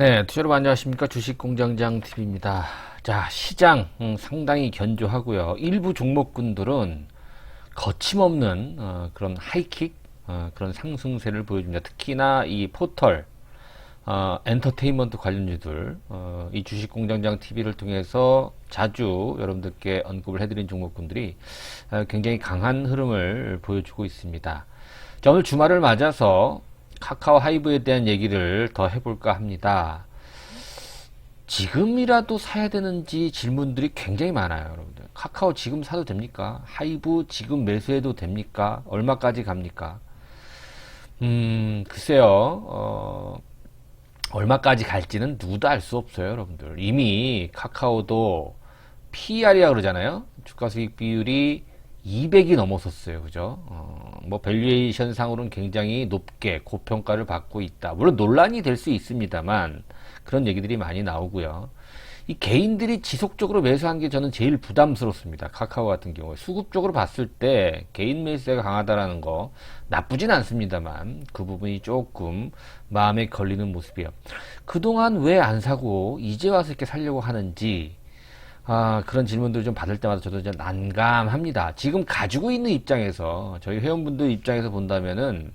네, 투자로 안녕하십니까. 주식공장장TV입니다. 자, 시장 상당히 견조하고요. 일부 종목군들은 거침없는 그런 하이킥, 그런 상승세를 보여줍니다. 특히나 이 포털, 엔터테인먼트 관련주들, 이 주식공장장TV를 통해서 자주 여러분들께 언급을 해드린 종목군들이 굉장히 강한 흐름을 보여주고 있습니다. 자, 오늘 주말을 맞아서 카카오 하이브에 대한 얘기를 더 해볼까 합니다. 지금이라도 사야 되는지 질문들이 굉장히 많아요, 여러분들. 카카오 지금 사도 됩니까? 하이브 지금 매수해도 됩니까? 얼마까지 갑니까? 글쎄요, 얼마까지 갈지는 누구도 알 수 없어요, 여러분들. 이미 카카오도 PER이라고 그러잖아요. 주가 수익 비율이 200이 넘었었어요. 그죠? 뭐 밸류에이션 상으로는 굉장히 높게 고평가를 받고 있다. 물론 논란이 될 수 있습니다만 그런 얘기들이 많이 나오고요. 이 개인들이 지속적으로 매수한 게 저는 제일 부담스럽습니다. 카카오 같은 경우에 수급적으로 봤을 때 개인 매수세가 강하다라는 거 나쁘진 않습니다만 그 부분이 조금 마음에 걸리는 모습이에요. 그동안 왜 안 사고 이제 와서 이렇게 살려고 하는지 그런 질문들을 좀 받을 때마다 저도 좀 난감합니다. 지금 가지고 있는 입장에서, 저희 회원분들 입장에서 본다면은,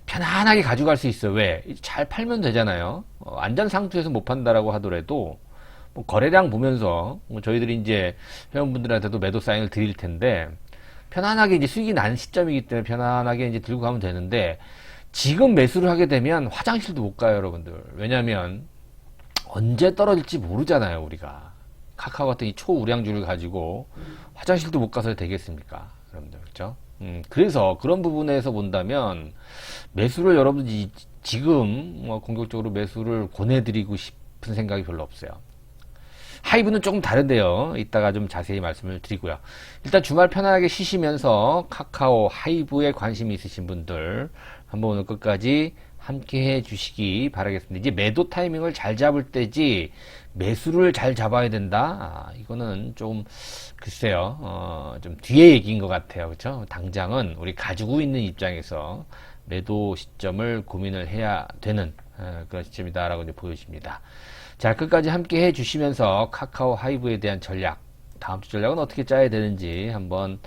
편안하게 가져갈 수 있어요. 왜? 잘 팔면 되잖아요. 안전 상투에서 못 판다라고 하더라도, 뭐 거래량 보면서, 뭐 저희들이 이제 회원분들한테도 매도 사인을 드릴 텐데, 편안하게 이제 수익이 나는 시점이기 때문에 편안하게 이제 들고 가면 되는데, 지금 매수를 하게 되면 화장실도 못 가요, 여러분들. 왜냐면, 언제 떨어질지 모르잖아요, 우리가. 카카오 같은 이 초우량주를 가지고 화장실도 못 가서 되겠습니까? 여러분들, 그렇죠? 그래서 그런 부분에서 본다면 매수를 여러분들이 지금 뭐 공격적으로 매수를 권해드리고 싶은 생각이 별로 없어요. 하이브는 조금 다른데요. 이따가 좀 자세히 말씀을 드리고요. 일단 주말 편안하게 쉬시면서 카카오 하이브에 관심이 있으신 분들 한번 오늘 끝까지 함께 해 주시기 바라겠습니다. 이제 매도 타이밍을 잘 잡을 때지 매수를 잘 잡아야 된다. 이거는 좀 글쎄요. 좀 뒤에 얘기인 것 같아요. 그렇죠? 당장은 우리 가지고 있는 입장에서 매도 시점을 고민을 해야 되는 그런 시점이다라고 이제 보여집니다. 자, 끝까지 함께 해 주시면서 카카오 하이브에 대한 전략, 다음 주 전략은 어떻게 짜야 되는지 한번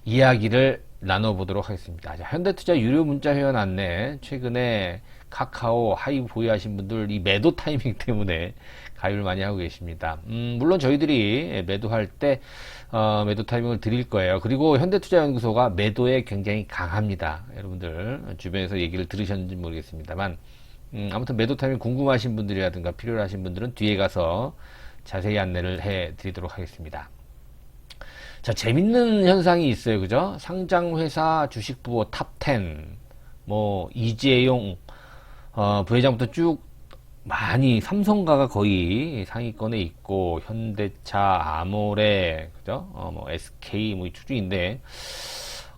이야기를 나눠보도록 하겠습니다. 자, 현대투자 유료 문자 회원 안내, 최근에 카카오 하이브 보유하신 분들 이 매도 타이밍 때문에 가입을 많이 하고 계십니다. 물론 저희들이 매도할 때 매도 타이밍을 드릴 거예요. 그리고 현대투자연구소가 매도에 굉장히 강합니다. 여러분들 주변에서 얘기를 들으셨는지 모르겠습니다만 아무튼 매도 타이밍 궁금하신 분들이라든가 필요하신 분들은 뒤에 가서 자세히 안내를 해 드리도록 하겠습니다. 자, 재밌는 현상이 있어요. 그죠? 상장회사 주식부호 탑10, 뭐, 이재용, 부회장부터 쭉 많이, 삼성가가 거의 상위권에 있고, 현대차, 아모레, 그죠? 뭐, SK, 뭐, 이 추주인데,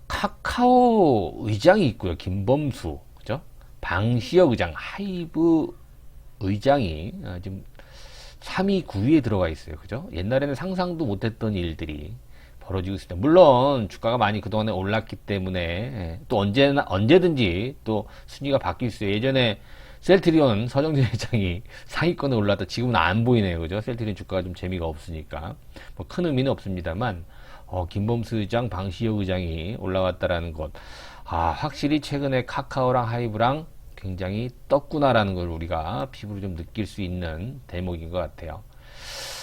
카카오 의장이 있고요. 김범수, 그죠? 방시혁 의장, 하이브 의장이 지금 3위, 9위에 들어가 있어요. 그죠? 옛날에는 상상도 못했던 일들이 벌어지고 있습니다. 물론 주가가 많이 그동안에 올랐기 때문에 또 언제든지 또 순위가 바뀔 수 있어요. 예전에 셀트리온 서정진 회장이 상위권에 올랐다 지금은 안 보이네요. 그죠? 셀트리온 주가가 좀 재미가 없으니까 뭐 큰 의미는 없습니다만 김범수 의장, 방시혁 의장이 올라왔다라는 것, 확실히 최근에 카카오랑 하이브랑 굉장히 떴구나라는 걸 우리가 피부로 좀 느낄 수 있는 대목인 것 같아요.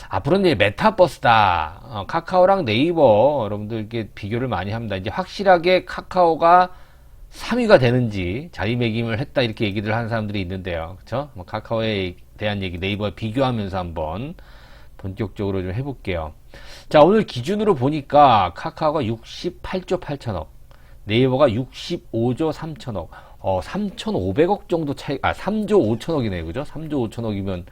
앞으로는 이제 메타버스다. 카카오랑 네이버 여러분들 이렇게 비교를 많이 합니다. 이제 확실하게 카카오가 3위가 되는지 자리매김을 했다 이렇게 얘기를 하는 사람들이 있는데요. 그렇죠? 뭐 카카오에 대한 얘기 네이버와 비교하면서 한번 본격적으로 좀 해볼게요. 자, 오늘 기준으로 보니까 카카오가 68조 8천억, 네이버가 65조 3천억, 3,500억 정도 차이, 3조 5천억이네요. 그죠? 3조 5천억이면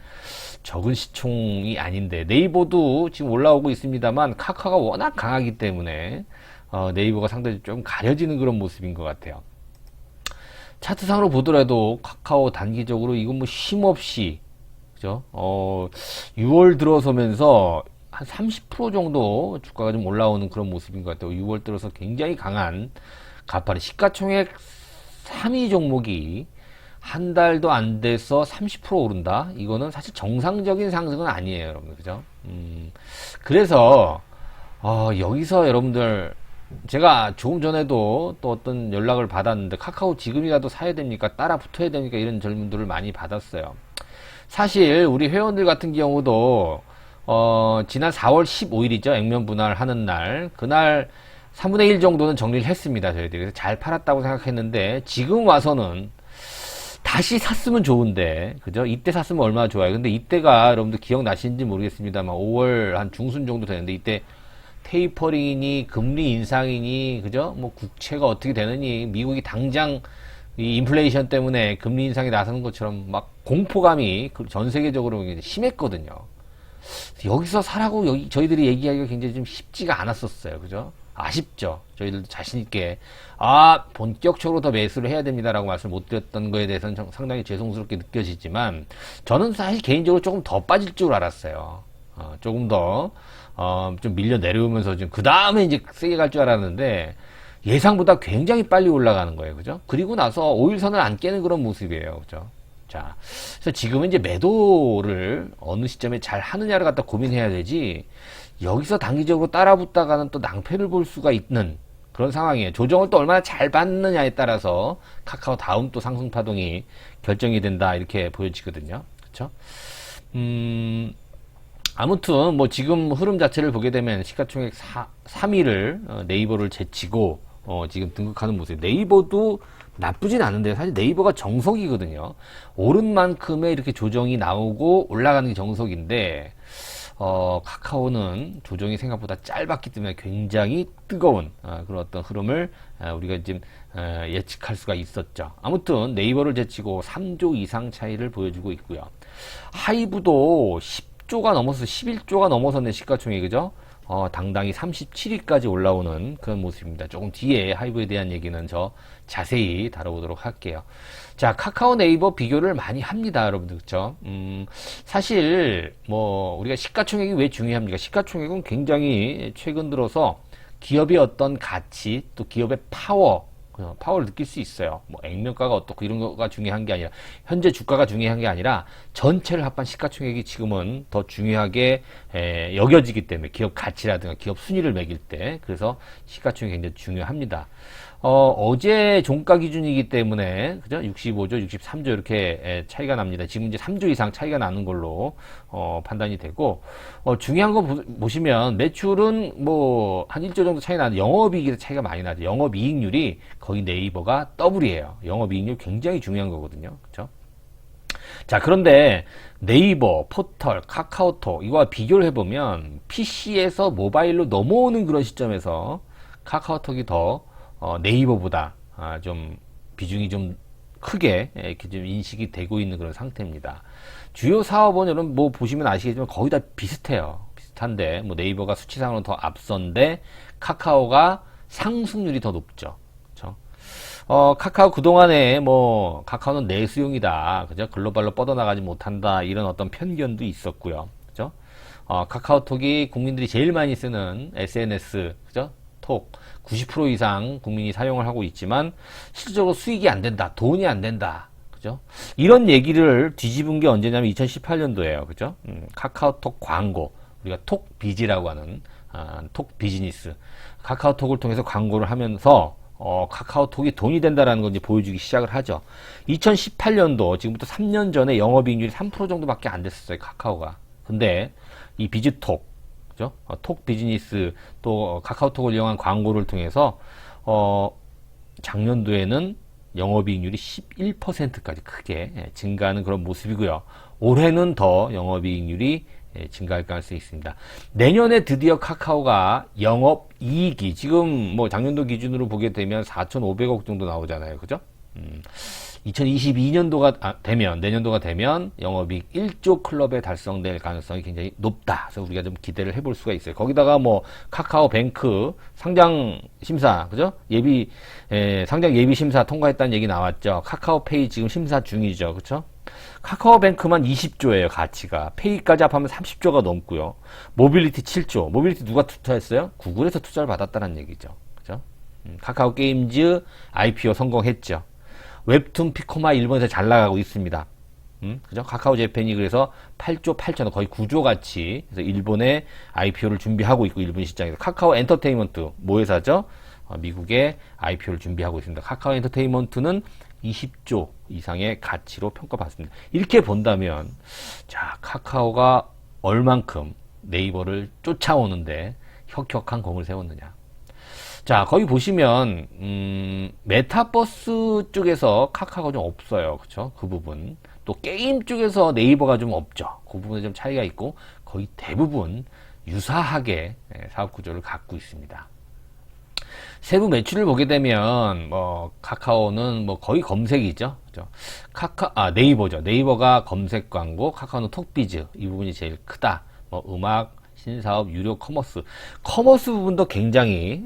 적은 시총이 아닌데, 네이버도 지금 올라오고 있습니다만, 카카오가 워낙 강하기 때문에, 네이버가 상당히 좀 가려지는 그런 모습인 것 같아요. 차트상으로 보더라도 카카오 단기적으로 이건 뭐 쉼없이, 그죠? 6월 들어서면서 한 30% 정도 주가가 좀 올라오는 그런 모습인 것 같아요. 6월 들어서 굉장히 강한 가파른 시가총액 3위 종목이 한 달도 안 돼서 30% 오른다? 이거는 사실 정상적인 상승은 아니에요, 여러분들. 그죠? 그래서, 여기서 여러분들, 제가 조금 전에도 또 어떤 연락을 받았는데, 카카오 지금이라도 사야 됩니까? 따라 붙어야 됩니까? 이런 질문들을 많이 받았어요. 사실, 우리 회원들 같은 경우도, 지난 4월 15일이죠. 액면 분할하는 날. 그날 3분의 1 정도는 정리를 했습니다. 저희들이. 그래서 잘 팔았다고 생각했는데, 지금 와서는 다시 샀으면 좋은데, 그죠? 이때 샀으면 얼마나 좋아요. 근데 이때가 여러분들 기억나시는지 모르겠습니다만, 5월 한 중순 정도 되는데, 이때 테이퍼링이니, 금리 인상이니, 그죠? 뭐 국채가 어떻게 되느니, 미국이 당장 이 인플레이션 때문에 금리 인상이 나서는 것처럼 막 공포감이 전 세계적으로 심했거든요. 여기서 사라고 저희들이 얘기하기가 굉장히 좀 쉽지가 않았었어요. 그죠? 아쉽죠. 저희들도 자신있게, 본격적으로 더 매수를 해야 됩니다라고 말씀을 못 드렸던 거에 대해서는 상당히 죄송스럽게 느껴지지만, 저는 사실 개인적으로 조금 더 빠질 줄 알았어요. 조금 더, 좀 밀려 내려오면서 좀, 그 다음에 이제 세게 갈 줄 알았는데, 예상보다 굉장히 빨리 올라가는 거예요. 그죠? 그리고 나서 5일선을 안 깨는 그런 모습이에요. 그죠? 자, 그래서 지금은 이제 매도를 어느 시점에 잘 하느냐를 갖다 고민해야 되지, 여기서 단기적으로 따라붙다가는 또 낭패를 볼 수가 있는 그런 상황이에요. 조정을 또 얼마나 잘 받느냐에 따라서 카카오 다음 또 상승 파동이 결정이 된다, 이렇게 보여지거든요. 그쵸? 아무튼 뭐 지금 흐름 자체를 보게 되면 시가총액 3위를 네이버를 제치고 지금 등극하는 모습. 네이버도 나쁘진 않은데, 사실 네이버가 정석이거든요. 오른 만큼의 이렇게 조정이 나오고 올라가는 게 정석인데, 카카오는 조정이 생각보다 짧았기 때문에 굉장히 뜨거운 그런 어떤 흐름을 우리가 지금 예측할 수가 있었죠. 아무튼 네이버를 제치고 3조 이상 차이를 보여주고 있고요. 하이브도 10조가 넘어서 11조가 넘어섰네, 시가총액. 그죠? 당당히 37위까지 올라오는 그런 모습입니다. 조금 뒤에 하이브에 대한 얘기는 저 자세히 다뤄보도록 할게요. 자, 카카오 네이버 비교를 많이 합니다, 여러분들. 그쵸? 사실 뭐 우리가 시가총액이 왜 중요합니까? 시가총액은 굉장히 최근 들어서 기업의 어떤 가치, 또 기업의 파워를 느낄 수 있어요. 뭐 액면가가 어떻고 이런 거가 중요한 게 아니라, 현재 주가가 중요한 게 아니라 전체를 합한 시가총액이 지금은 더 중요하게 여겨지기 때문에, 기업 가치라든가 기업 순위를 매길 때. 그래서 시가총액이 굉장히 중요합니다. 어제 종가 기준이기 때문에, 그죠? 65조, 63조 이렇게 차이가 납니다. 지금 이제 3조 이상 차이가 나는 걸로 판단이 되고, 중요한 거 보시면 매출은 뭐 한 1조 정도 차이 나는데, 영업이익에 차이가 많이 나죠. 영업이익률이 거의 네이버가 더블이에요. 영업이익률 굉장히 중요한 거거든요. 그죠? 자, 그런데 네이버, 포털, 카카오톡 이거와 비교를 해보면, PC에서 모바일로 넘어오는 그런 시점에서 카카오톡이 더 네이버보다 좀 비중이 좀 크게 이렇게 좀 인식이 되고 있는 그런 상태입니다. 주요 사업은 여러분 뭐 보시면 아시겠지만 거의 다 비슷해요. 비슷한데 뭐 네이버가 수치상으로는 더 앞선데, 카카오가 상승률이 더 높죠. 그렇죠? 카카오 그동안에 뭐 카카오는 내수용이다, 그죠? 글로벌로 뻗어나가지 못한다, 이런 어떤 편견도 있었고요. 그죠? 카카오톡이 국민들이 제일 많이 쓰는 SNS, 그죠? 톡 90% 이상 국민이 사용을 하고 있지만 실질적으로 수익이 안 된다, 돈이 안 된다, 그죠? 이런 얘기를 뒤집은 게 언제냐면 2018년도예요. 그죠? 카카오톡 광고, 우리가 톡비지라고 하는 톡 비즈니스, 카카오톡을 통해서 광고를 하면서 카카오톡이 돈이 된다라는 걸 이제 보여주기 시작을 하죠. 2018년도, 지금부터 3년 전에 영업이익률이 3% 정도밖에 안 됐었어요, 카카오가. 근데 이 비즈톡, 그죠? 톡 비즈니스, 또 카카오톡을 이용한 광고를 통해서 작년도에는 영업이익률이 11%까지 크게 증가하는 그런 모습이고요. 올해는 더 영업이익률이 증가할 가능성이 있습니다. 내년에 드디어 카카오가 영업이익이, 지금 뭐 작년도 기준으로 보게 되면 4,500억 정도 나오잖아요. 그죠? 2022년도가 되면, 내년도가 되면 영업이익 1조 클럽에 달성될 가능성이 굉장히 높다. 그래서 우리가 좀 기대를 해볼 수가 있어요. 거기다가 뭐 카카오뱅크 상장 심사, 그죠? 상장 예비 심사 통과했다는 얘기 나왔죠. 카카오페이 지금 심사 중이죠. 그쵸? 카카오뱅크만 20조예요, 가치가. 페이까지 합하면 30조가 넘고요. 모빌리티 7조. 모빌리티 누가 투자했어요? 구글에서 투자를 받았다는 얘기죠. 그죠? 카카오 게임즈 IPO 성공했죠. 웹툰 피코마 일본에서 잘 나가고 있습니다. 그죠? 카카오 재팬이 그래서 8조 8천억 거의 9조 같이 그래서 일본의 IPO를 준비하고 있고 일본 시장에서 카카오 엔터테인먼트 모 회사죠? 미국의 IPO를 준비하고 있습니다. 카카오 엔터테인먼트는 20조 이상의 가치로 평가받습니다. 이렇게 본다면 자 카카오가 얼만큼 네이버를 쫓아오는데 혁혁한 공을 세웠느냐. 자, 거기 보시면, 메타버스 쪽에서 카카오가 좀 없어요. 그쵸? 그 부분. 또 게임 쪽에서 네이버가 좀 없죠. 그 부분에 좀 차이가 있고, 거의 대부분 유사하게 사업 구조를 갖고 있습니다. 세부 매출을 보게 되면, 카카오는 거의 검색이죠. 그죠? 네이버죠. 네이버가 검색 광고, 카카오는 톡비즈. 이 부분이 제일 크다. 음악, 신사업, 유료 커머스 부분도 굉장히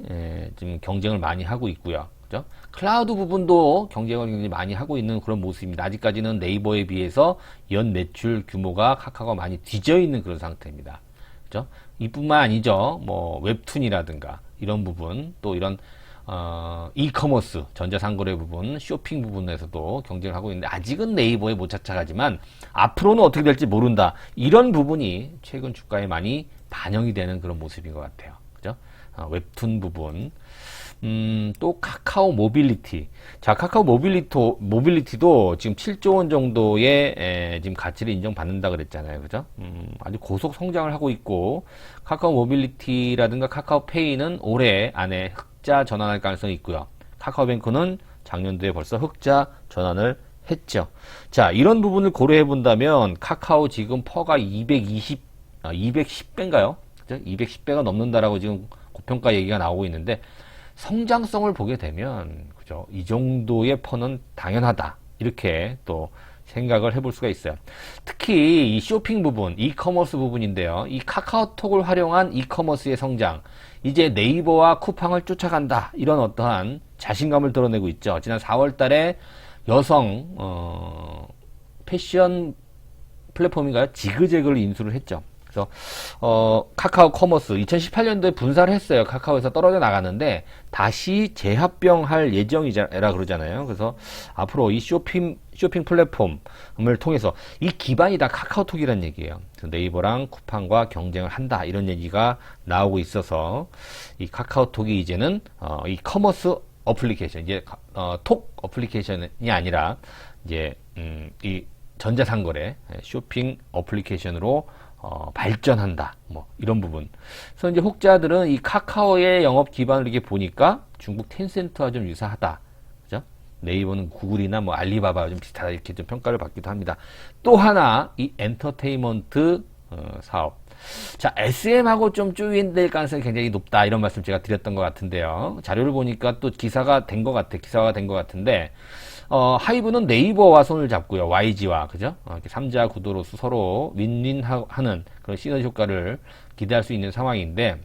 지금 경쟁을 많이 하고 있고요. 그죠? 클라우드 부분도 경쟁을 굉장히 많이 하고 있는 그런 모습입니다. 아직까지는 네이버에 비해서 연 매출 규모가 카카오가 많이 뒤져 있는 그런 상태입니다. 그죠? 이뿐만 아니죠. 웹툰이라든가 이런 부분, 또 이런 이커머스, 전자상거래 부분, 쇼핑 부분에서도 경쟁을 하고 있는데 아직은 네이버에 못 착착하지만 앞으로는 어떻게 될지 모른다. 이런 부분이 최근 주가에 많이 반영이 되는 그런 모습인 것 같아요. 그죠? 웹툰 부분. 또 카카오 모빌리티. 자, 카카오 모빌리티도 지금 7조 원 정도의 지금 가치를 인정받는다 그랬잖아요. 그죠? 아주 고속 성장을 하고 있고 카카오 모빌리티라든가 카카오페이는 올해 안에 흑자 전환할 가능성이 있고요. 카카오뱅크는 작년도에 벌써 흑자 전환을 했죠. 자, 이런 부분을 고려해 본다면 카카오 지금 퍼가 210배인가요? 그죠? 210배가 넘는다라고 지금 고평가 얘기가 나오고 있는데 성장성을 보게 되면 그죠? 이 정도의 퍼는 당연하다. 이렇게 또 생각을 해볼 수가 있어요. 특히 이 쇼핑 부분, 이커머스 부분인데요. 이 카카오톡을 활용한 이커머스의 성장, 이제 네이버와 쿠팡을 쫓아간다. 이런 어떠한 자신감을 드러내고 있죠. 지난 4월 달에 여성 패션 플랫폼인가요? 지그재그를 인수를 했죠. 그래서 카카오 커머스 2018년도에 분사를 했어요. 카카오에서 떨어져 나갔는데 다시 재합병할 예정이라 그러잖아요. 그래서 앞으로 이 쇼핑 플랫폼을 통해서 이 기반이 다 카카오톡이라는 얘기예요. 그래서 네이버랑 쿠팡과 경쟁을 한다 이런 얘기가 나오고 있어서 이 카카오톡이 이제는 이 커머스 어플리케이션 이제 톡 어플리케이션이 아니라 이제 이 전자상거래 쇼핑 어플리케이션으로 발전한다. 이런 부분. 그래서 이제 혹자들은 이 카카오의 영업 기반을 이렇게 보니까 중국 텐센트와 좀 유사하다. 그죠? 네이버는 구글이나 알리바바와 좀 비슷하다. 이렇게 좀 평가를 받기도 합니다. 또 하나, 이 엔터테인먼트 사업. 자, SM하고 좀 조인될 가능성이 굉장히 높다. 이런 말씀 제가 드렸던 것 같은데요. 자료를 보니까 또 기사화가 된 것 같은데, 하이브는 네이버와 손을 잡고요. YG와, 그죠? 이렇게 3자 구도로서 서로 윈윈하는 그런 시너지 효과를 기대할 수 있는 상황인데,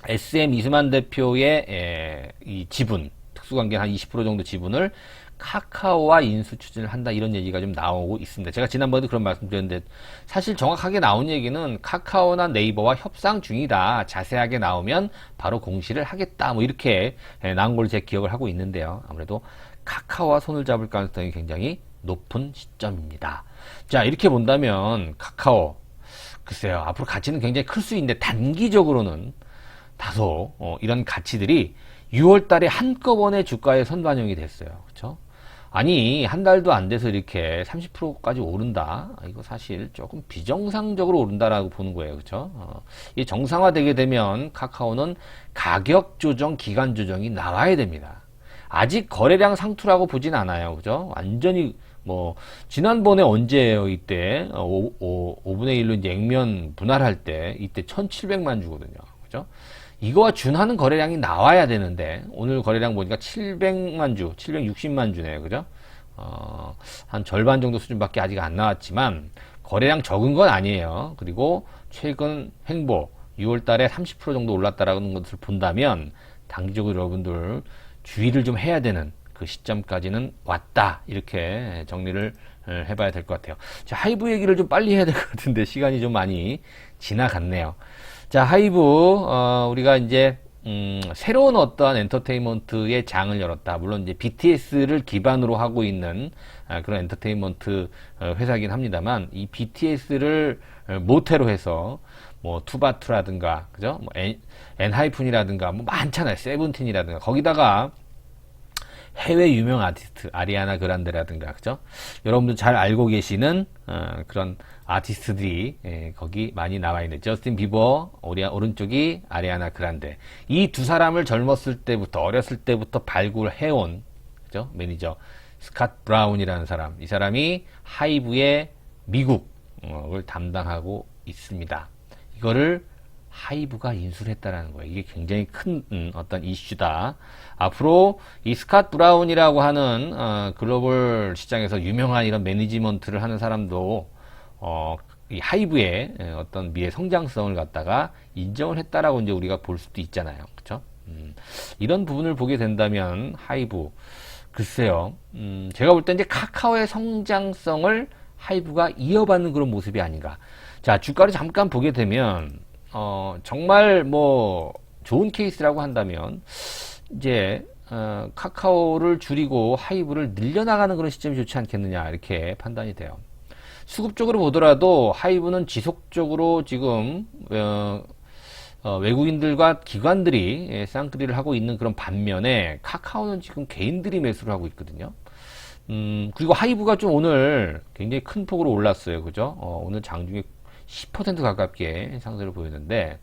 SM 이수만 대표의 이 지분, 특수관계 한 20% 정도 지분을 카카오와 인수 추진을 한다 이런 얘기가 좀 나오고 있습니다. 제가 지난번에도 그런 말씀 드렸는데 사실 정확하게 나온 얘기는 카카오나 네이버와 협상 중이다. 자세하게 나오면 바로 공시를 하겠다. 이렇게 나온 걸 제 기억을 하고 있는데요. 아무래도 카카오와 손을 잡을 가능성이 굉장히 높은 시점입니다. 자, 이렇게 본다면 카카오 글쎄요. 앞으로 가치는 굉장히 클 수 있는데 단기적으로는 다소 이런 가치들이 6월 달에 한꺼번에 주가에 선반영이 됐어요. 그렇죠? 아니, 한 달도 안 돼서 이렇게 30%까지 오른다? 이거 사실 조금 비정상적으로 오른다라고 보는 거예요. 그쵸? 이 정상화되게 되면 카카오는 가격 조정, 기간 조정이 나와야 됩니다. 아직 거래량 상투라고 보진 않아요. 그죠? 완전히, 지난번에 언제예요? 이때, 5분의 1로 이제 액면 분할할 때, 이때 1,700만 주거든요. 그죠? 이거와 준하는 거래량이 나와야 되는데 오늘 거래량 보니까 700만 주, 760만 주네요. 그죠? 한 절반 정도 수준밖에 아직 안 나왔지만 거래량 적은 건 아니에요. 그리고 최근 횡보 6월 달에 30% 정도 올랐다라는 것을 본다면 단기적으로 여러분들 주의를 좀 해야 되는 그 시점까지는 왔다. 이렇게 정리를 해봐야 될 것 같아요. 자, 하이브 얘기를 좀 빨리 해야 될 것 같은데 시간이 좀 많이 지나갔네요. 자, 하이브, 우리가 이제, 새로운 어떠한 엔터테인먼트의 장을 열었다. 물론 이제 BTS를 기반으로 하고 있는 그런 엔터테인먼트 회사이긴 합니다만, 이 BTS를 모태로 해서 뭐 투바투라든가, 그죠? 뭐 엔하이픈이라든가 뭐 많잖아요. 세븐틴이라든가, 거기다가 해외 유명 아티스트 아리아나 그란데라든가, 그죠? 여러분들 잘 알고 계시는 그런 아티스트들이 거기 많이 나와 있는, 저스틴 비버 오른쪽이 아리아나 그란데, 이 두 사람을 젊었을 때부터, 어렸을 때부터 발굴해온, 그죠? 매니저 스캇 브라운이라는 사람, 이 사람이 하이브의 미국을 담당하고 있습니다. 이거를 하이브가 인수를 했다라는 거예요. 이게 굉장히 큰 어떤 이슈다. 앞으로 이 스캇 브라운이라고 하는 글로벌 시장에서 유명한 이런 매니지먼트를 하는 사람도 이 하이브의 어떤 미래 성장성을 갖다가 인정을 했다라고 이제 우리가 볼 수도 있잖아요. 그렇죠? 이런 부분을 보게 된다면 하이브, 글쎄요. 제가 볼 때 이제 카카오의 성장성을 하이브가 이어받는 그런 모습이 아닌가. 자, 주가를 잠깐 보게 되면 정말 뭐 좋은 케이스라고 한다면 이제 카카오를 줄이고 하이브를 늘려나가는 그런 시점이 좋지 않겠느냐, 이렇게 판단이 돼요. 수급적으로 보더라도 하이브는 지속적으로 지금 외국인들과 기관들이 쌍끌이를 하고 있는 그런 반면에, 카카오는 지금 개인들이 매수를 하고 있거든요. 그리고 하이브가 좀 오늘 굉장히 큰 폭으로 올랐어요. 그죠? 오늘 장중에 10% 가깝게 상승을 보였는데,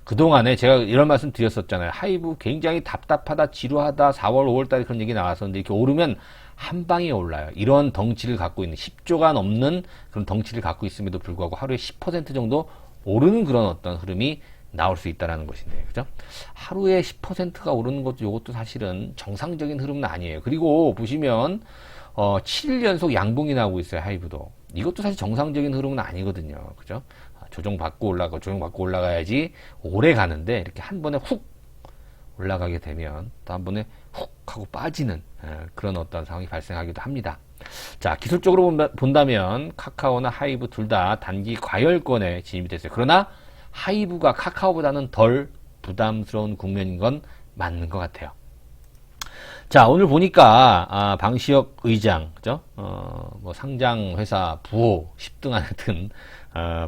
그동안에 제가 이런 말씀 드렸었잖아요. 하이브 굉장히 답답하다, 지루하다, 4월, 5월달에 그런 얘기 나왔었는데, 이렇게 오르면 한 방에 올라요. 이런 덩치를 갖고 있는, 10조가 넘는 그런 덩치를 갖고 있음에도 불구하고 하루에 10% 정도 오르는 그런 어떤 흐름이 나올 수 있다는 것인데, 그죠? 하루에 10%가 오르는 것도, 이것도 사실은 정상적인 흐름은 아니에요. 그리고 보시면 7일 연속 양봉이 나오고 있어요. 하이브도. 이것도 사실 정상적인 흐름은 아니거든요. 그죠? 조정받고 올라가야지 오래 가는데, 이렇게 한 번에 훅 올라가게 되면 또 한 번에 훅 하고 빠지는 그런 어떤 상황이 발생하기도 합니다. 자, 기술적으로 본다면 카카오나 하이브 둘 다 단기 과열권에 진입이 됐어요. 그러나 하이브가 카카오보다는 덜 부담스러운 국면인 건 맞는 것 같아요. 자, 오늘 보니까 방시혁 의장, 그죠? 뭐 상장 회사 부호 10등 안에 든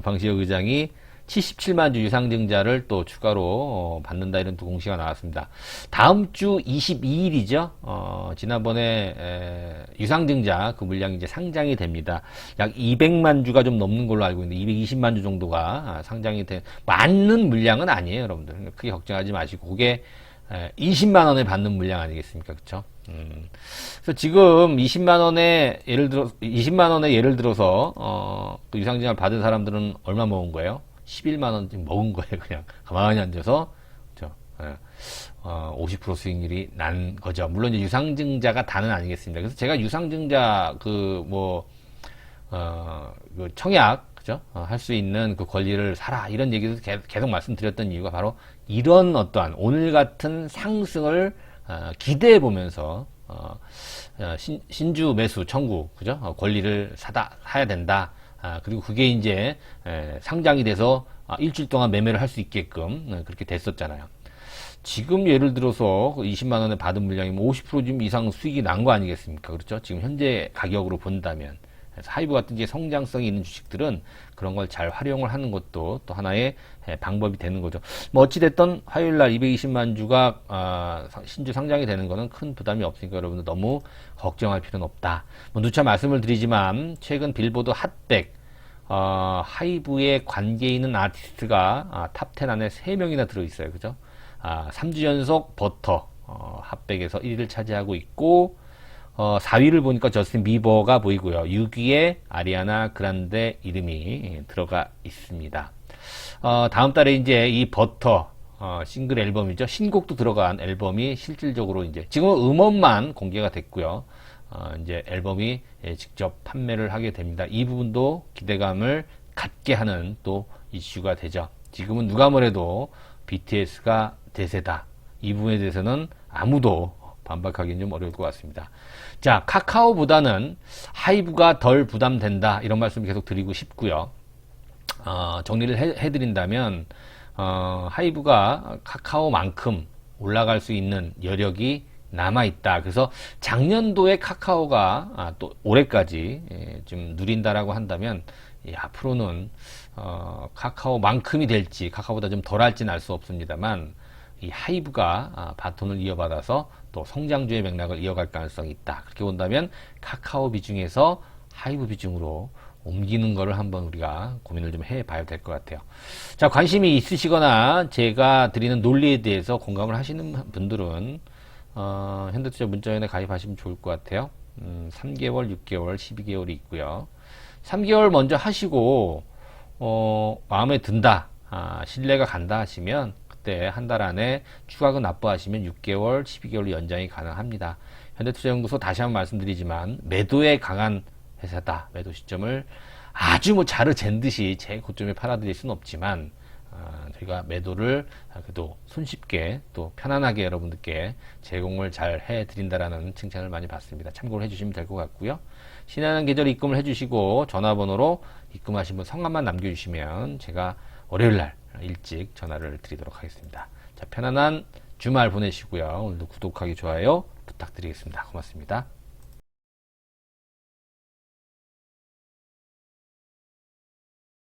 방시혁 의장이 77만 주 유상증자를 또 추가로 받는다, 이런 또 공시가 나왔습니다. 다음 주 22일이죠. 지난번에 유상증자 그 물량이 이제 상장이 됩니다. 약 200만 주가 좀 넘는 걸로 알고 있는데, 220만 주 정도가 상장이 된, 맞는 물량은 아니에요, 여러분들. 크게 걱정하지 마시고, 그게 20만 원에 받는 물량 아니겠습니까? 그쵸? 그래서 지금 20만 원에 예를 들어서 그 유상증자를 받은 사람들은 얼마 먹은 거예요? 11만 원 지금 먹은 거예요. 그냥 가만히 앉아서. 그죠? 50% 수익률이 난 거죠. 물론 이제 유상증자가 다는 아니겠습니다. 그래서 제가 유상증자 그 청약, 그죠? 할 수 있는 그 권리를 사라, 이런 얘기도 계속 말씀드렸던 이유가 바로 이런 어떠한 오늘 같은 상승을 기대해 보면서 신주 매수 청구, 그죠? 권리를 사야 된다. 그리고 그게 이제 상장이 돼서 일주일 동안 매매를 할 수 있게끔 그렇게 됐었잖아요. 지금 예를 들어서 20만 원에 받은 물량이면 50% 좀 이상 수익이 난 거 아니겠습니까? 그렇죠? 지금 현재 가격으로 본다면. 그래서 하이브 같은 이제 성장성이 있는 주식들은 그런 걸 잘 활용을 하는 것도 또 하나의 방법이 되는 거죠. 뭐 어찌됐든 화요일날 220만 주가 신주 상장이 되는 거는 큰 부담이 없으니까 여러분들 너무 걱정할 필요는 없다. 뭐 누차 말씀을 드리지만 최근 빌보드 핫백 하이브에 관계 있는 아티스트가 탑10 안에 3명이나 들어있어요. 그죠? 3주 연속 버터 핫백에서 1위를 차지하고 있고, 4위를 보니까 저스틴 비버가 보이고요. 6위에 아리아나 그란데 이름이 들어가 있습니다. 다음 달에 이제 이 버터 싱글 앨범이죠. 신곡도 들어간 앨범이 실질적으로 이제 지금은 음원만 공개가 됐고요. 이제 앨범이 직접 판매를 하게 됩니다. 이 부분도 기대감을 갖게 하는 또 이슈가 되죠. 지금은 누가 뭐래도 BTS가 대세다. 이 부분에 대해서는 아무도 반박하기는 좀 어려울 것 같습니다. 자, 카카오보다는 하이브가 덜 부담된다, 이런 말씀 계속 드리고 싶고요. 정리를 해드린다면 하이브가 카카오만큼 올라갈 수 있는 여력이 남아있다. 그래서 작년도에 카카오가 또 올해까지 좀 누린다라고 한다면 앞으로는 카카오만큼이 될지 카카오보다 좀 덜할지는 알 수 없습니다만 이 하이브가 바톤을 이어받아서 또 성장주의 맥락을 이어갈 가능성이 있다. 그렇게 본다면 카카오 비중에서 하이브 비중으로 옮기는 거를 한번 우리가 고민을 좀 해봐야 될 것 같아요. 자, 관심이 있으시거나 제가 드리는 논리에 대해서 공감을 하시는 분들은 현대투자 문자연에 가입하시면 좋을 것 같아요. 3개월, 6개월, 12개월이 있고요. 3개월 먼저 하시고 마음에 든다, 신뢰가 간다 하시면 그때 한 달 안에 추가금 납부하시면 6개월, 12개월 연장이 가능합니다. 현대투자연구소 다시 한번 말씀드리지만 매도에 강한 회사다. 매도 시점을 아주 뭐 자르 잰 듯이 제 고점에 팔아드릴 수는 없지만 저희가 매도를 그래도 손쉽게 또 편안하게 여러분들께 제공을 잘 해드린다라는 칭찬을 많이 받습니다. 참고를 해주시면 될 것 같고요. 신한은 계좌로 입금을 해주시고 전화번호로 입금하신 분 성함만 남겨주시면 제가 월요일날 일찍 전화를 드리도록 하겠습니다. 자, 편안한 주말 보내시고요. 오늘도 구독하기 좋아요 부탁드리겠습니다. 고맙습니다.